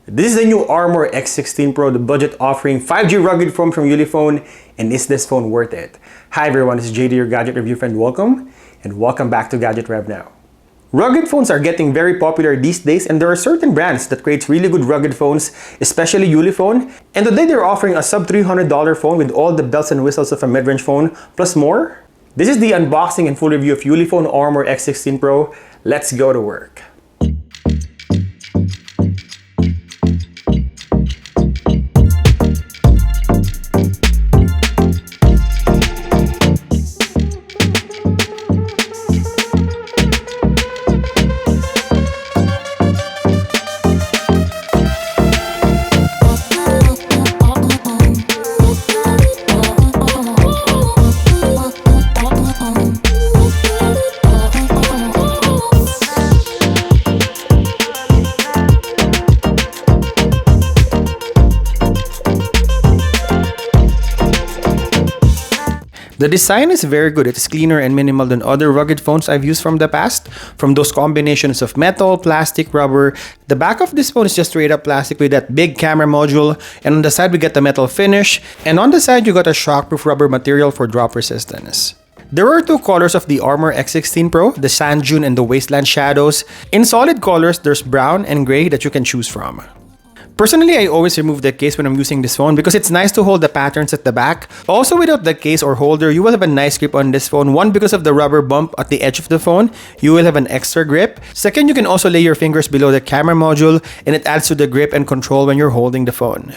This is the new Armor X16 Pro, the budget offering 5G rugged phone from uleFone. And is this phone worth it? Hi everyone, this is JD, your gadget review friend. Welcome back to Gadget Rev Now. Rugged phones are getting very popular these days, and there are certain brands that create really good rugged phones, especially uleFone. And today they're offering a sub $300 phone with all the bells and whistles of a mid-range phone, plus more. This is the unboxing and full review of uleFone Armor X16 Pro. Let's go to work. The design is very good. It's cleaner and minimal than other rugged phones I've used from the past. From those combinations of metal, plastic, rubber. The back of this phone is just straight up plastic with that big camera module. And on the side we get the metal finish. And on the side you got a shockproof rubber material for drop resistance. There are two colors of the Armor X16 Pro, the Sand Dune and the Wasteland Shadows. In solid colors, there's brown and gray that you can choose from. Personally, I always remove the case when I'm using this phone because it's nice to hold the patterns at the back. Also, without the case or holder, you will have a nice grip on this phone. One, because of the rubber bump at the edge of the phone, you will have an extra grip. Second, you can also lay your fingers below the camera module and it adds to the grip and control when you're holding the phone.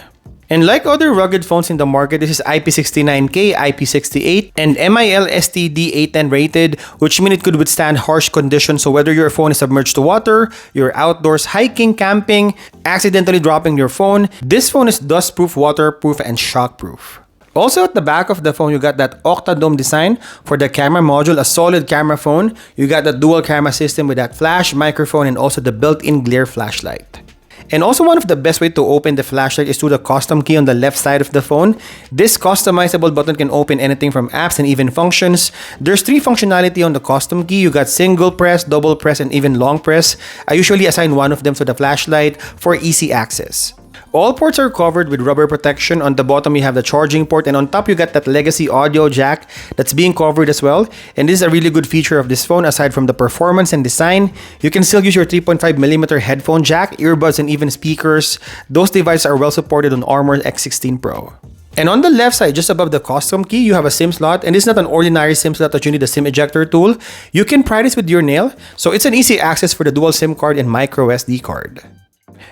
And like other rugged phones in the market, this is IP69K, IP68, and MIL-STD810 rated, which means it could withstand harsh conditions. So whether your phone is submerged to water, you're outdoors hiking, camping, accidentally dropping your phone, this phone is dustproof, waterproof, and shockproof. Also at the back of the phone, you got that octa-dome design for the camera module, a solid camera phone. You got the dual camera system with that flash, microphone, and also the built-in glare flashlight. And also one of the best way to open the flashlight is through the custom key on the left side of the phone. This customizable button can open anything from apps and even functions. There's three functionality on the custom key. You got single press, double press, and even long press. I usually assign one of them to the flashlight for easy access. All ports are covered with rubber protection. On the bottom, you have the charging port, and on top, you got that legacy audio jack that's being covered as well. And this is a really good feature of this phone. Aside from the performance and design, you can still use your 3.5mm headphone jack, earbuds, and even speakers. Those devices are well supported on Armor X16 Pro. And on the left side, just above the custom key, you have a SIM slot. And this is not an ordinary SIM slot that you need a SIM ejector tool. You can pry this with your nail. So it's an easy access for the dual SIM card and micro SD card.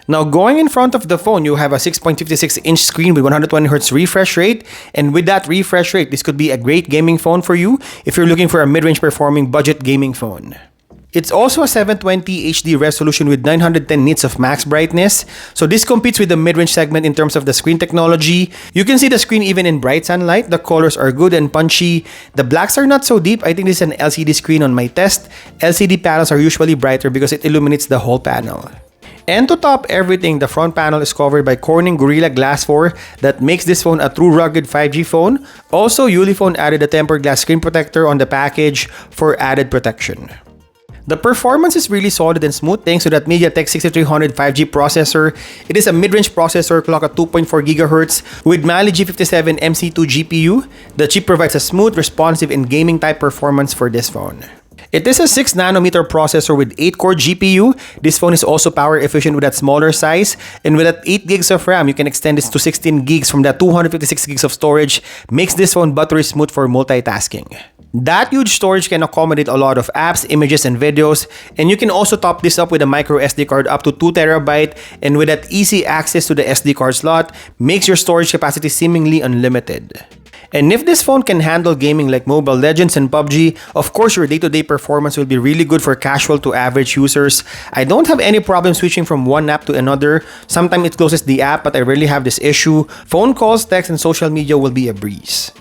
Now, going in front of the phone, you have a 6.56-inch screen with 120Hz refresh rate. And with that refresh rate, this could be a great gaming phone for you if you're looking for a mid-range performing budget gaming phone. It's also a 720 HD resolution with 910 nits of max brightness. So this competes with the mid-range segment in terms of the screen technology. You can see the screen even in bright sunlight. The colors are good and punchy. The blacks are not so deep. I think this is an LCD screen on my test. LCD panels are usually brighter because it illuminates the whole panel. And to top everything, the front panel is covered by Corning Gorilla Glass 4 that makes this phone a true rugged 5G phone. Also, uleFone added a tempered glass screen protector on the package for added protection. The performance is really solid and smooth thanks to that MediaTek 6300 5G processor. It is a mid-range processor clocked at 2.4 GHz with Mali G57 MC2 GPU. The chip provides a smooth, responsive, and gaming-type performance for this phone. It is a 6nm processor with 8-core GPU. This phone is also power efficient with that smaller size. And with that 8 gigs of RAM, you can extend this to 16 gigs from that 256 gigs of storage. Makes this phone buttery smooth for multitasking. That huge storage can accommodate a lot of apps, images, and videos. And you can also top this up with a micro SD card up to 2TB. And with that easy access to the SD card slot, makes your storage capacity seemingly unlimited. And if this phone can handle gaming like Mobile Legends and PUBG, of course your day-to-day performance will be really good for casual to average users. I don't have any problem switching from one app to another. Sometimes it closes the app, but I rarely have this issue. Phone calls, text, and social media will be a breeze.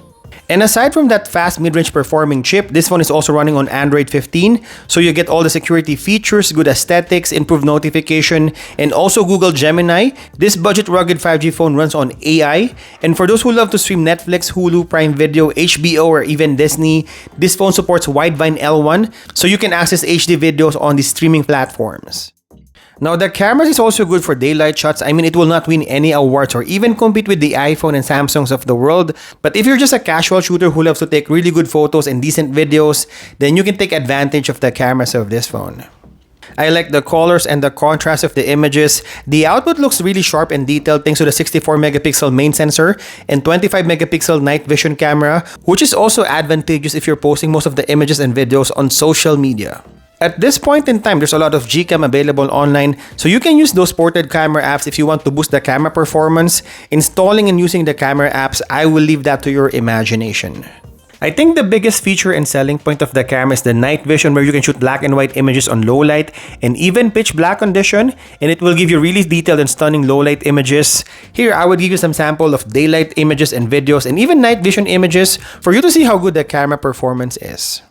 And aside from that fast mid-range performing chip, this phone is also running on Android 15. So you get all the security features, good aesthetics, improved notification, and also Google Gemini. This budget rugged 5G phone runs on AI. And for those who love to stream Netflix, Hulu, Prime Video, HBO, or even Disney, this phone supports Widevine L1, so you can access HD videos on these streaming platforms. Now, the cameras is also good for daylight shots. I mean, it will not win any awards or even compete with the iPhone and Samsungs of the world. But if you're just a casual shooter who loves to take really good photos and decent videos, then you can take advantage of the cameras of this phone. I like the colors and the contrast of the images. The output looks really sharp and detailed thanks to the 64 megapixel main sensor and 25 megapixel night vision camera, which is also advantageous if you're posting most of the images and videos on social media. At this point in time, there's a lot of Gcam available online, so you can use those ported camera apps if you want to boost the camera performance. Installing and using the camera apps, I will leave that to your imagination. I think the biggest feature and selling point of the camera is the night vision, where you can shoot black and white images on low light and even pitch black condition, and it will give you really detailed and stunning low light images. Here, I would give you some sample of daylight images and videos and even night vision images for you to see how good the camera performance is.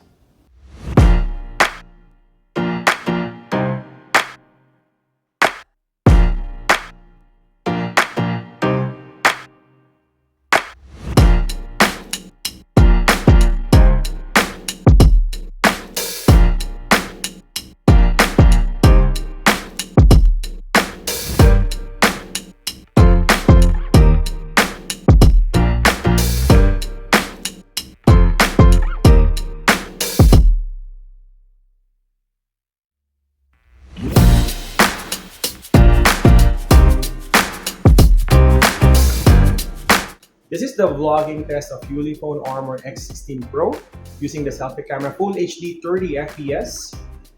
This is the vlogging test of uleFone Armor X16 Pro using the selfie camera, Full HD 30 FPS.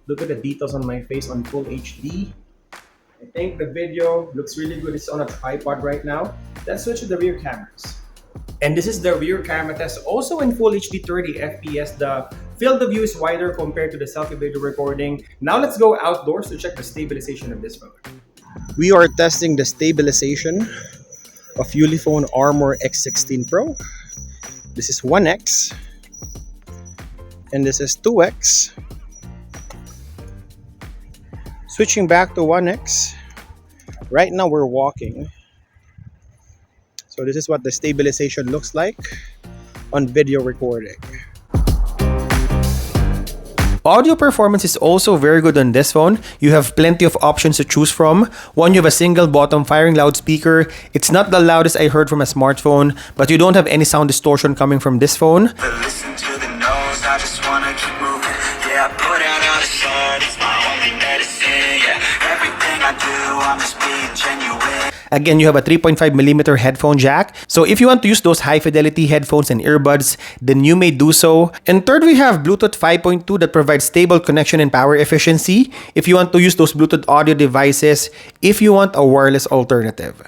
Look at the details on my face on Full HD. I think the video looks really good. It's on a tripod right now. Let's switch to the rear cameras. And this is the rear camera test, also in Full HD 30 FPS. The field of view is wider compared to the selfie video recording. Now let's go outdoors to check the stabilization of this phone. We are testing the stabilization of uleFone Armor X16 Pro. This is 1x and this is 2x. Switching back to 1x. Right now we're walking. So this is what the stabilization looks like on video recording. Audio performance is also very good on this phone. You have plenty of options to choose from. One, you have a single bottom firing loudspeaker. It's not the loudest I heard from a smartphone, but you don't have any sound distortion coming from this phone. Listen to the noise, I just wanna keep moving. Yeah, I put out all the sun, it's my only medicine. Yeah, everything I do, I'm just being genuine. Again, you have a 3.5mm headphone jack. So if you want to use those high fidelity headphones and earbuds, then you may do so. And third, we have Bluetooth 5.2 that provides stable connection and power efficiency if you want to use those Bluetooth audio devices, if you want a wireless alternative.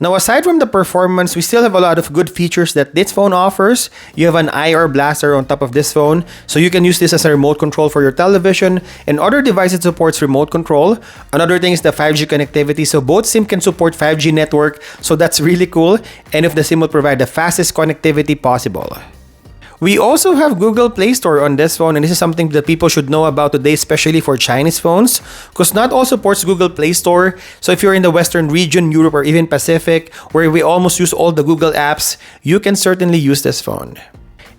Now, aside from the performance, we still have a lot of good features that this phone offers. You have an IR blaster on top of this phone, so you can use this as a remote control for your television and other devices supports remote control. Another thing is the 5G connectivity, so both SIM can support 5G network, so that's really cool. And if the SIM will provide the fastest connectivity possible. We also have Google Play Store on this phone, and this is something that people should know about today, especially for Chinese phones, because not all supports Google Play Store. So if you're in the Western region, Europe, or even Pacific, where we almost use all the Google apps, you can certainly use this phone.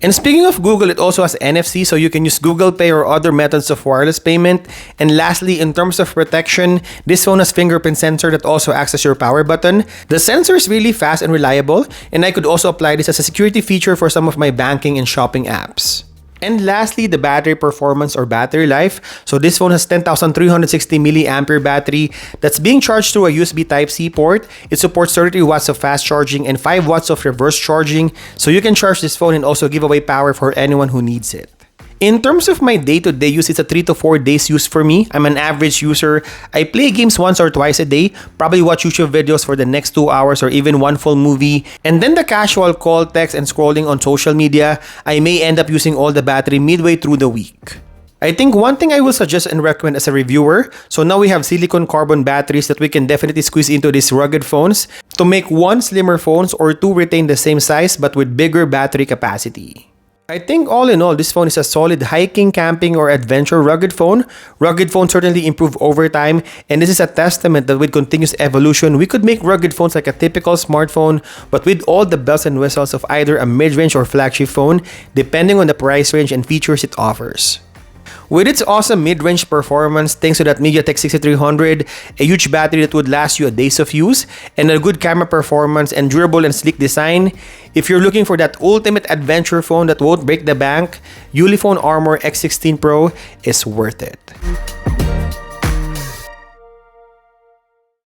And speaking of Google, it also has NFC, so you can use Google Pay or other methods of wireless payment. And lastly, in terms of protection, this phone has fingerprint sensor that also acts as your power button. The sensor is really fast and reliable, and I could also apply this as a security feature for some of my banking and shopping apps. And lastly, the battery performance or battery life. So this phone has 10,360 milliampere battery that's being charged through a USB Type-C port. It supports 30 watts of fast charging and 5 watts of reverse charging. So you can charge this phone and also give away power for anyone who needs it. In terms of my day-to-day use, it's a 3 to 4 days use for me. I'm an average user. I play games once or twice a day, probably watch YouTube videos for the next 2 hours or even one full movie. And then the casual call, text, and scrolling on social media, I may end up using all the battery midway through the week. I think one thing I will suggest and recommend as a reviewer, so now we have silicon carbon batteries that we can definitely squeeze into these rugged phones to make one slimmer phones or two retain the same size but with bigger battery capacity. I think all in all, this phone is a solid hiking, camping, or adventure rugged phone. Rugged phones certainly improve over time, and this is a testament that with continuous evolution, we could make rugged phones like a typical smartphone, but with all the bells and whistles of either a mid-range or flagship phone, depending on the price range and features it offers. With its awesome mid-range performance thanks to that MediaTek 6300, a huge battery that would last you a days of use, and a good camera performance and durable and sleek design, if you're looking for that ultimate adventure phone that won't break the bank, uleFone Armor X16 Pro is worth it.